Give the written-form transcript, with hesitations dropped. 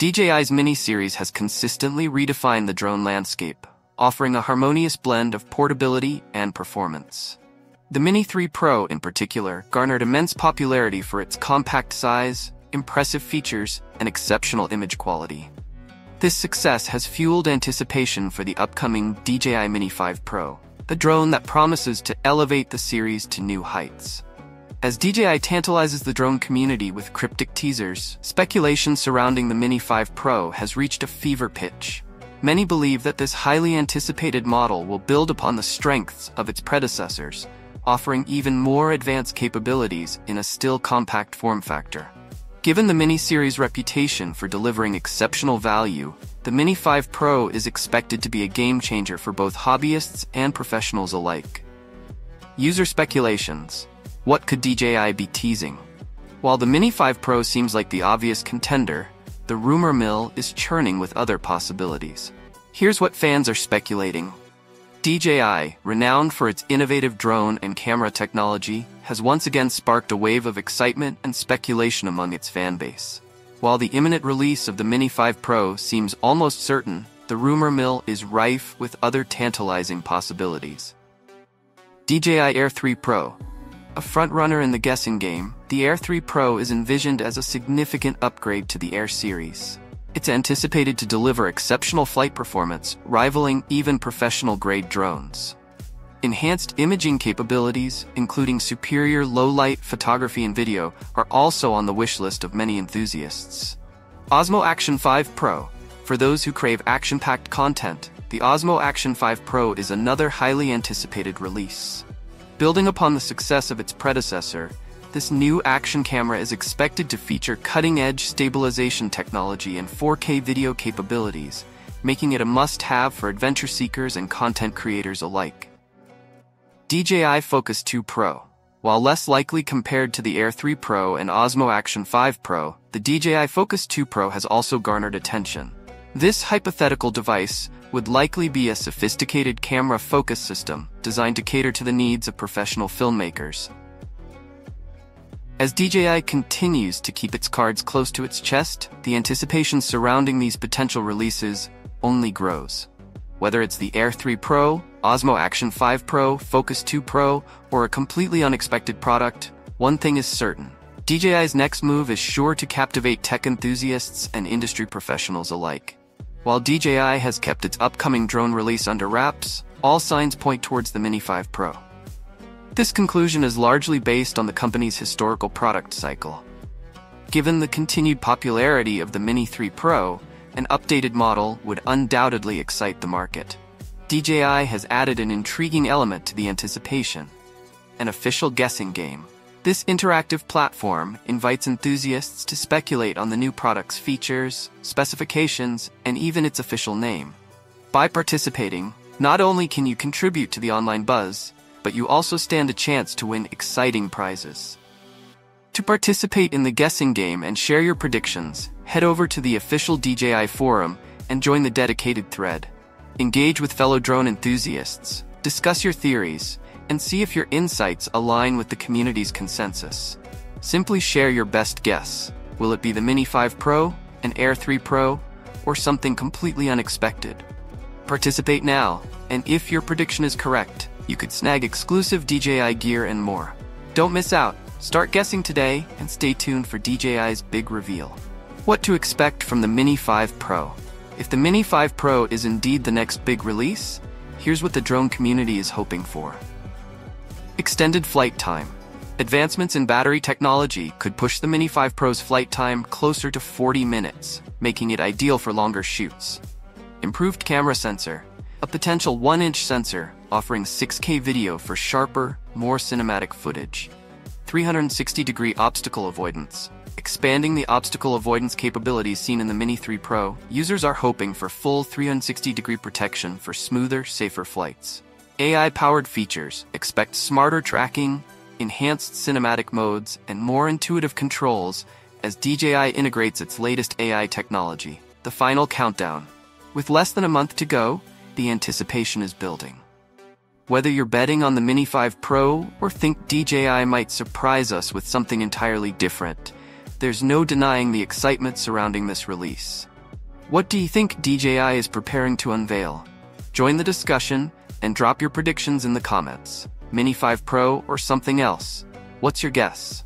DJI's Mini series has consistently redefined the drone landscape, offering a harmonious blend of portability and performance. The Mini 3 Pro, in particular, garnered immense popularity for its compact size, impressive features, and exceptional image quality. This success has fueled anticipation for the upcoming DJI Mini 5 Pro, the drone that promises to elevate the series to new heights. As DJI tantalizes the drone community with cryptic teasers, speculation surrounding the Mini 5 Pro has reached a fever pitch. Many believe that this highly anticipated model will build upon the strengths of its predecessors, offering even more advanced capabilities in a still compact form factor. Given the Mini series' reputation for delivering exceptional value, the Mini 5 Pro is expected to be a game-changer for both hobbyists and professionals alike. User speculations. What could DJI be teasing? While the Mini 5 Pro seems like the obvious contender, the rumor mill is churning with other possibilities. Here's what fans are speculating. DJI, renowned for its innovative drone and camera technology, has once again sparked a wave of excitement and speculation among its fanbase. While the imminent release of the Mini 5 Pro seems almost certain, the rumor mill is rife with other tantalizing possibilities. DJI Air 3 Pro. A frontrunner in the guessing game, the Air 3 Pro is envisioned as a significant upgrade to the Air series. It's anticipated to deliver exceptional flight performance, rivaling even professional-grade drones. Enhanced imaging capabilities, including superior low-light photography and video, are also on the wish list of many enthusiasts. Osmo Action 5 Pro. For those who crave action-packed content, the Osmo Action 5 Pro is another highly anticipated release. Building upon the success of its predecessor, this new action camera is expected to feature cutting-edge stabilization technology and 4K video capabilities, making it a must-have for adventure seekers and content creators alike. DJI Focus 2 Pro. While less likely compared to the Air 3 Pro and Osmo Action 5 Pro, the DJI Focus 2 Pro has also garnered attention. This hypothetical device would likely be a sophisticated camera focus system designed to cater to the needs of professional filmmakers. As DJI continues to keep its cards close to its chest, the anticipation surrounding these potential releases only grows. Whether it's the Air 3 Pro, Osmo Action 5 Pro, Focus 2 Pro, or a completely unexpected product, one thing is certain. DJI's next move is sure to captivate tech enthusiasts and industry professionals alike. While DJI has kept its upcoming drone release under wraps, all signs point towards the Mini 5 Pro. This conclusion is largely based on the company's historical product cycle. Given the continued popularity of the Mini 3 Pro, an updated model would undoubtedly excite the market. DJI has added an intriguing element to the anticipation: an official guessing game. This interactive platform invites enthusiasts to speculate on the new product's features, specifications, and even its official name. By participating, not only can you contribute to the online buzz, but you also stand a chance to win exciting prizes. To participate in the guessing game and share your predictions, head over to the official DJI forum and join the dedicated thread. Engage with fellow drone enthusiasts, discuss your theories, and see if your insights align with the community's consensus. Simply share your best guess. Will it be the Mini 5 Pro, an Air 3 Pro, or something completely unexpected? Participate now, and if your prediction is correct, you could snag exclusive DJI gear and more. Don't miss out. Start guessing today and stay tuned for DJI's big reveal. What to expect from the Mini 5 Pro? If the Mini 5 Pro is indeed the next big release, here's what the drone community is hoping for. Extended flight time. Advancements in battery technology could push the Mini 5 Pro's flight time closer to 40 minutes, making it ideal for longer shoots. Improved camera sensor. A potential 1-inch sensor offering 6K video for sharper, more cinematic footage. 360-degree obstacle avoidance. Expanding the obstacle avoidance capabilities seen in the Mini 3 Pro, users are hoping for full 360-degree protection for smoother, safer flights. AI-powered features. Expect smarter tracking, enhanced cinematic modes, and more intuitive controls as DJI integrates its latest AI technology. The final countdown. With less than a month to go, the anticipation is building. Whether you're betting on the Mini 5 Pro or think DJI might surprise us with something entirely different, there's no denying the excitement surrounding this release. What do you think DJI is preparing to unveil? Join the discussion and drop your predictions in the comments. Mini 5 Pro or something else? What's your guess?